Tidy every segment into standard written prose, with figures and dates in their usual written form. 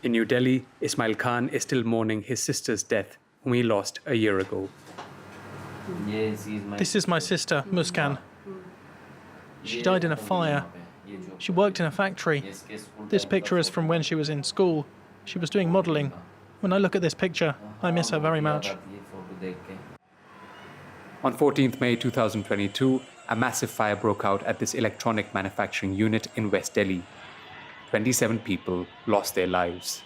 In New Delhi, Ismail Khan is still mourning his sister's death, whom he lost a year ago. This is my sister, Muskan. She died in a fire. She worked in a factory. This picture is from when she was in school. She was doing modelling. When I look at this picture, I miss her very much. On 14th May 2022, a massive fire broke out at this electronic manufacturing unit in West Delhi. 27 people lost their lives.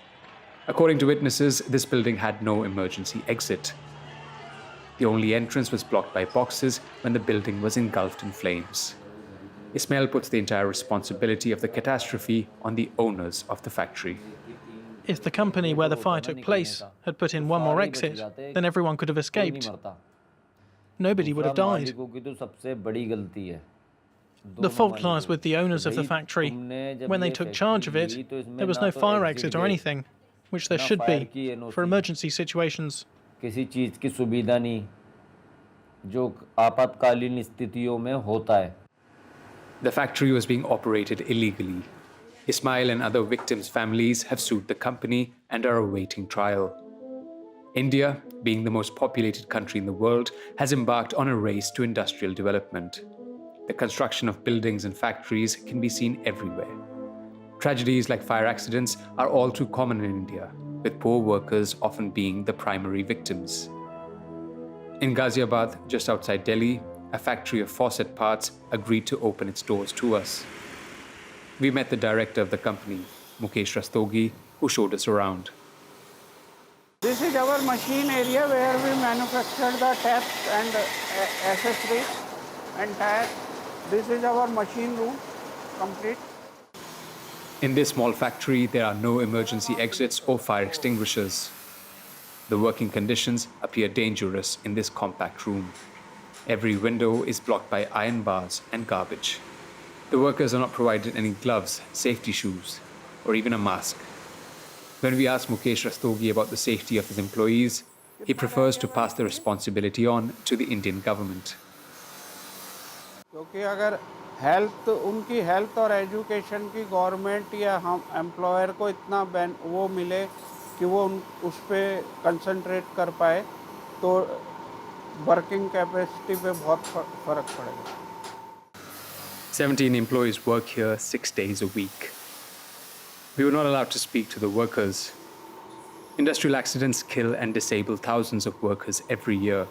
According to witnesses, this building had no emergency exit. The only entrance was blocked by boxes when the building was engulfed in flames. Ismail puts the entire responsibility of the catastrophe on the owners of the factory. If the company where the fire took place had put in one more exit, then everyone could have escaped. Nobody would have died. The fault lies with the owners of the factory. When they took charge of it, there was no fire exit or anything, which there should be for emergency situations. The factory was being operated illegally. Ismail and other victims' families have sued the company and are awaiting trial. India, being the most populated country in the world, has embarked on a race to industrial development. The construction of buildings and factories can be seen everywhere. Tragedies like fire accidents are all too common in India, with poor workers often being the primary victims. In Ghaziabad, just outside Delhi, a factory of faucet parts agreed to open its doors to us. We met the director of the company, Mukesh Rastogi, who showed us around. This is our machine area where we manufacture the taps and accessories and tires. This is our machine room, complete. In this small factory, there are no emergency exits or fire extinguishers. The working conditions appear dangerous in this compact room. Every window is blocked by iron bars and garbage. The workers are not provided any gloves, safety shoes, or even a mask. When we ask Mukesh Rastogi about the safety of his employees, he prefers to pass the responsibility on to the Indian government. क्योंकि अगर उनकी health और education की government या हम employer को इतना वो मिले कि वो उस पे कंसंट्रेट कर पाए तो वर्किंग कैपेसिटी पे बहुत फर्क पड़ेगा. 17 employees work here 6 days a week. We were not allowed to speak to the workers. Industrial accidents kill and disable thousands of workers every year.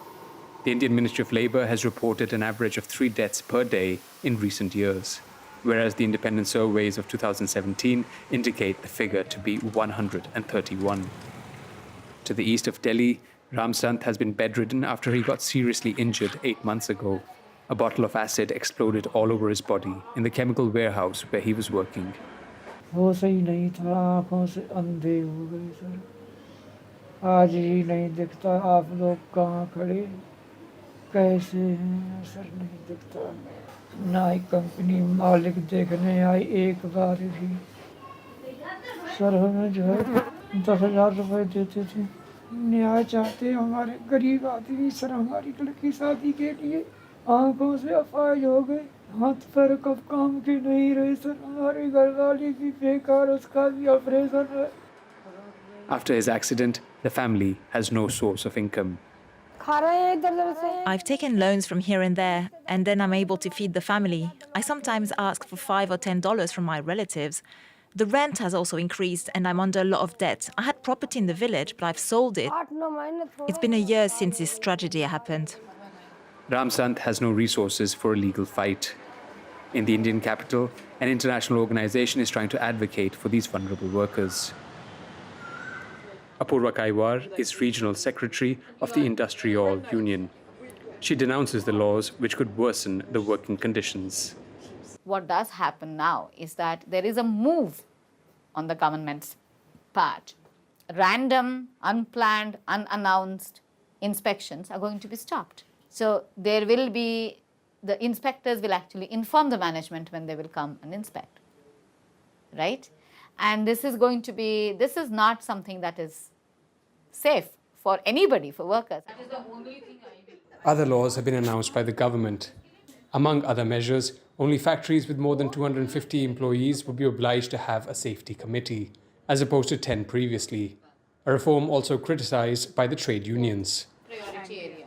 The Indian Ministry of Labour has reported an average of 3 deaths per day in recent years, whereas the independent surveys of 2017 indicate the figure to be 131. To the east of Delhi, Ramsant has been bedridden after he got seriously injured 8 months ago. A bottle of acid exploded all over his body in the chemical warehouse where he was working. वो सही नहीं था, आँखों से अंधे हो गए sir. आज ही नहीं दिखता आप लोग कहाँ खड़े कैसे हैं सर, नहीं दिखता. ना ही कंपनी मालिक देखने आई एक बार भी. सर हमें जो है 10,000 रुपये देते थे. न्याय चाहते हमारे गरीब आदमी सर, हमारी लड़की शादी के लिए आँखों से अपाहिज हो गए. हाथ पैर कब काम के नहीं रहे सर. हमारी घरवाली भी बेकार, उसका भी ऑपरेशन है. After his accident, the family has no source of income. I've taken loans from here and there, and then I'm able to feed the family. I sometimes ask for $5 or $10 from my relatives. The rent has also increased, and I'm under a lot of debt. I had property in the village, but I've sold it. It's been a year since this tragedy happened. Ramsant has no resources for a legal fight. In the Indian capital, an international organization is trying to advocate for these vulnerable workers. Apurva Kaiwar is regional secretary of the Industrial Union. She denounces the laws which could worsen the working conditions. What does happen now is that there is a move on the government's part. Random, unplanned, unannounced inspections are going to be stopped. So there will be, the inspectors will actually inform the management when they will come and inspect, right? And this is going to be, this is not something that is safe for anybody, for workers. That is the only thing I will. Other laws have been announced by the government. Among other measures, only factories with more than 250 employees would be obliged to have a safety committee, as opposed to 10 previously, a reform also criticized by the trade unions. Priority areas.